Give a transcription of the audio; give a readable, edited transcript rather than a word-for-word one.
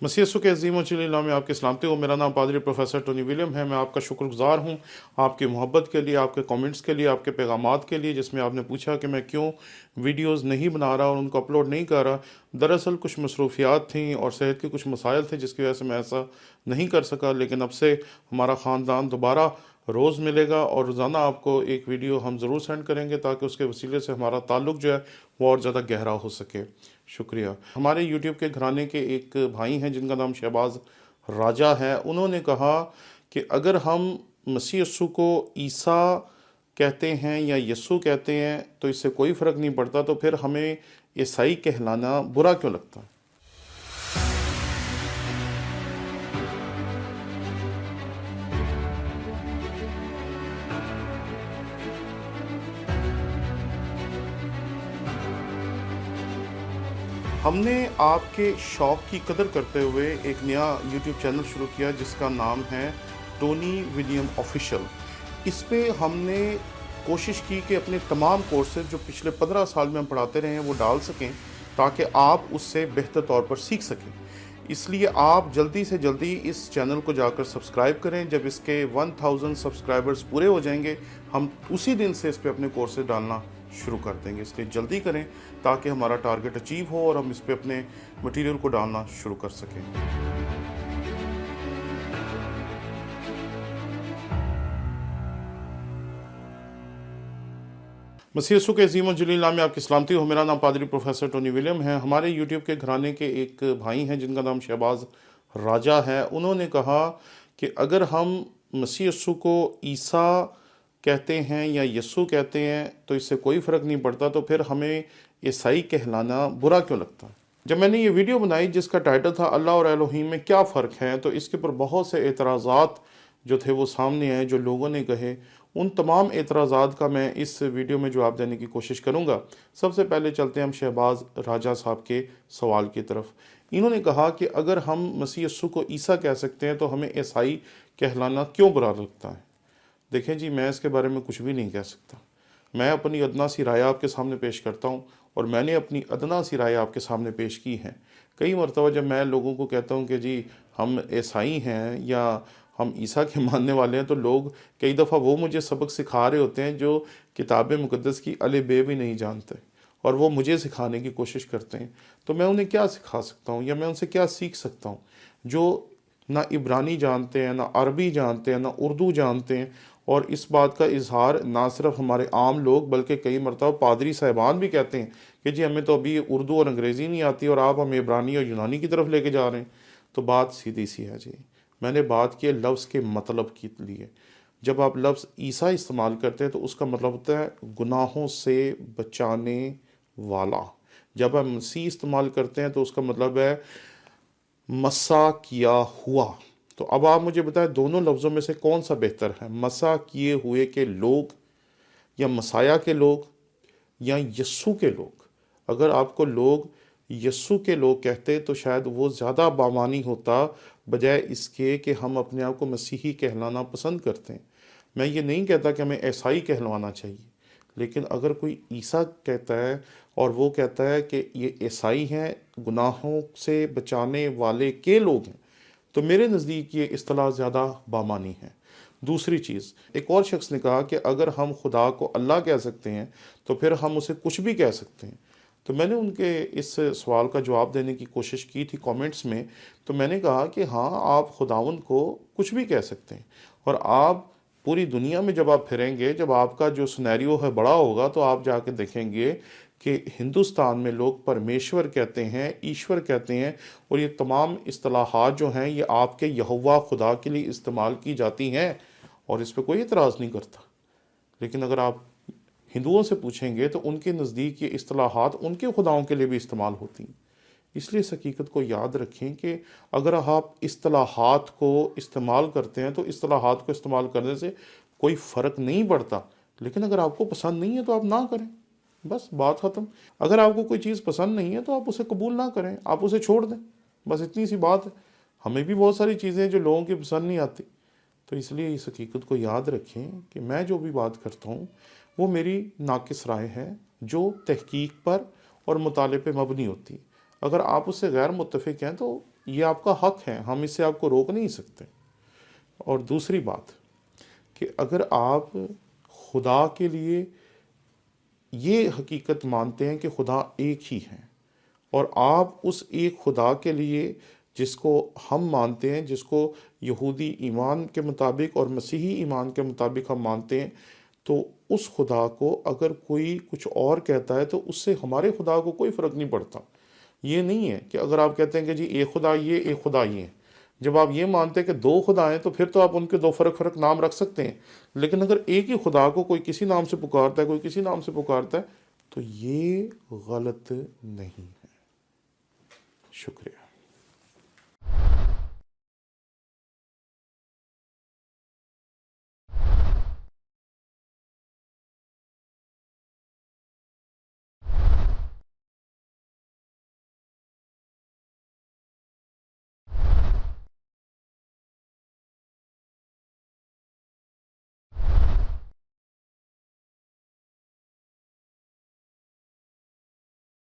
मसीह यीशु के अज़ीम व जलील नाम में आपकी सलामती हो। मेरा नाम पादरी प्रोफेसर टोनी विलियम है। मैं आपका शुक्रगुजार हूँ आपकी मोहब्बत के लिए, आपके कमेंट्स के लिए, आपके पैगामात के लिए, जिसमें आपने पूछा कि मैं क्यों वीडियोस नहीं बना रहा और उनको अपलोड नहीं कर रहा। दरअसल कुछ मसरूफियात थी और सेहत के कुछ मसाइल थे, जिसकी वजह से मैं ऐसा नहीं कर सका। लेकिन अब से हमारा ख़ानदान दोबारा रोज़ मिलेगा और रोज़ाना आपको एक वीडियो हम ज़रूर सेंड करेंगे, ताकि उसके वसीले से हमारा ताल्लुक़ जो है वो और ज़्यादा गहरा हो सके। शुक्रिया। हमारे यूट्यूब के घराने के एक भाई हैं जिनका नाम शहबाज राजा है। उन्होंने कहा कि अगर हम मसीह यस्सु को ईसा कहते हैं या यस्सु कहते हैं तो इससे कोई फ़र्क नहीं पड़ता, तो फिर हमें ईसाई कहलाना बुरा क्यों लगता है। हमने आपके शौक़ की कदर करते हुए एक नया यूट्यूब चैनल शुरू किया जिसका नाम है टोनी विलियम ऑफिशियल। इस पे हमने कोशिश की कि अपने तमाम कोर्सेज जो पिछले 15 साल में हम पढ़ाते रहे हैं वो डाल सकें, ताकि आप उससे बेहतर तौर पर सीख सकें। इसलिए आप जल्दी से जल्दी इस चैनल को जाकर सब्सक्राइब करें। जब इसके 1000 सब्सक्राइबर्स पूरे हो जाएंगे, हम उसी दिन से इस पे अपने कोर्सेज डालना शुरू कर देंगे। इसलिए जल्दी करें ताकि हमारा टारगेट अचीव हो और हम इस पे अपने मटेरियल को डालना शुरू कर सकें। मसीह यीशु के अज़ीम व जलील नाम में आपकी सलामती हो। मेरा नाम पादरी प्रोफेसर टोनी विलियम है। हमारे यूट्यूब के घराने के एक भाई हैं जिनका नाम शहबाज राजा है। उन्होंने कहा कि अगर हम मसीह यीशु को ईसा कहते हैं या यस्सु कहते हैं तो इससे कोई फ़र्क नहीं पड़ता, तो फिर हमें ईसाई कहलाना बुरा क्यों लगता है। जब मैंने ये वीडियो बनाई जिसका टाइटल था अल्लाह और एलोहीम में क्या फ़र्क है, तो इसके ऊपर बहुत से एतराज़ात जो थे वो सामने आए, जो लोगों ने कहे। उन तमाम एतराज़ात का मैं इस वीडियो में जवाब देने की कोशिश करूँगा। सबसे पहले चलते हैं हम शहबाज राजा साहब के सवाल की तरफ। इन्होंने कहा कि अगर हम मसीह यस्सु को ईसा कह सकते हैं तो हमें ईसाई कहलाना क्यों बुरा लगता है। देखें जी, मैं इसके बारे में कुछ भी नहीं कह सकता। मैं अपनी अदना सी राय आपके सामने पेश करता हूँ और मैंने अपनी अदना सी राय आपके सामने पेश की है। कई मरतबा जब मैं लोगों को कहता हूँ कि जी हम ईसाई हैं या हम ईसा के मानने वाले हैं, तो लोग कई दफ़ा वो मुझे सबक सिखा रहे होते हैं जो किताब मुक़द्दस की अले बे भी नहीं जानते, और वो मुझे सिखाने की कोशिश करते हैं। तो मैं उन्हें क्या सिखा सकता हूँ या मैं उनसे क्या सीख सकता हूँ जो ना इब्रानी जानते हैं, ना अरबी जानते हैं, ना उर्दू जानते हैं। और इस बात का इजहार ना सिर्फ हमारे आम लोग बल्कि कई मरतबा पादरी साहिबान भी कहते हैं कि जी हमें तो अभी उर्दू और अंग्रेज़ी नहीं आती और आप हमें इब्रानी और यूनानी की तरफ लेके जा रहे हैं। तो बात सीधी सी है जी। मैंने बात की है लफ्ज़ के मतलब के लिए। जब आप लफ्ज़ ईसा इस्तेमाल करते हैं तो उसका मतलब होता है गुनाहों से बचाने वाला। जब आप मसीह इस्तेमाल करते हैं तो उसका मतलब है मसा किया हुआ। तो अब आप मुझे बताएं दोनों लफ्ज़ों में से कौन सा बेहतर है, मसा किए हुए के लोग या मसाया के लोग या यस्सु के लोग। अगर आपको लोग यस्सु के लोग कहते तो शायद वो ज़्यादा बामानी होता, बजाय इसके कि हम अपने आप को मसीही कहलाना पसंद करते हैं। मैं ये नहीं कहता कि हमें ईसाई कहलवाना चाहिए, लेकिन अगर कोई ईसा कहता है और वो कहता है कि ये ईसाई हैं, गुनाहों से बचाने वाले के लोग हैं, तो मेरे नज़दीक ये इस्तिलाह ज़्यादा बामानी है। दूसरी चीज़, एक और शख्स ने कहा कि अगर हम खुदा को अल्लाह कह सकते हैं तो फिर हम उसे कुछ भी कह सकते हैं। तो मैंने उनके इस सवाल का जवाब देने की कोशिश की थी कमेंट्स में। तो मैंने कहा कि हाँ, आप खुदावंद को कुछ भी कह सकते हैं, और आप पूरी दुनिया में जब आप फिरेंगे, जब आपका जो सिनेरियो है बड़ा होगा, तो आप जाके देखेंगे कि हिंदुस्तान में लोग परमेश्वर कहते हैं, ईश्वर कहते हैं, और ये तमाम इस्तिलाहात जो हैं ये आपके यहोवा खुदा के लिए इस्तेमाल की जाती हैं और इस पर कोई इतराज़ नहीं करता। लेकिन अगर आप हिंदुओं से पूछेंगे तो उनके नज़दीक ये इस्तिलाहात उनके खुदाओं के लिए भी इस्तेमाल होती हैं। इसलिए इस हकीकत को याद रखें कि अगर आप इस्तिलाहात को इस्तेमाल करते हैं तो इस्तिलाहात को इस्तेमाल करने से कोई फ़र्क नहीं पड़ता, लेकिन अगर आपको पसंद नहीं है तो आप ना करें, बस बात ख़त्म। अगर आपको कोई चीज़ पसंद नहीं है तो आप उसे कबूल ना करें, आप उसे छोड़ दें, बस इतनी सी बात है। हमें भी बहुत सारी चीज़ें हैं जो लोगों की पसंद नहीं आती। तो इसलिए इस हकीकत को याद रखें कि मैं जो भी बात करता हूँ वो मेरी नाकिस राय है, जो तहकीक पर और मुताले पे मबनी होती है। अगर आप उससे गैर मुत्तफ़िक हैं तो یہ آپ کا حق ہے، ہم اس سے آپ کو روک نہیں سکتے۔ اور دوسری بات کہ اگر آپ خدا کے لیے یہ حقیقت مانتے ہیں کہ خدا ایک ہی ہے، اور آپ اس ایک خدا کے لیے جس کو ہم مانتے ہیں، جس کو یہودی ایمان کے مطابق اور مسیحی ایمان کے مطابق ہم مانتے ہیں، تو اس خدا کو اگر کوئی کچھ اور کہتا ہے تو اس سے ہمارے خدا کو کوئی فرق نہیں پڑتا۔ یہ نہیں ہے کہ اگر آپ کہتے ہیں کہ جی ایک خدا یہ ایک خدا یہ ہے، جب آپ یہ مانتے ہیں کہ دو خدا ہیں تو پھر تو آپ ان کے دو فرق نام رکھ سکتے ہیں، لیکن اگر ایک ہی خدا کو کوئی کسی نام سے پکارتا ہے، کوئی کسی نام سے پکارتا ہے، تو یہ غلط نہیں ہے۔ شکریہ۔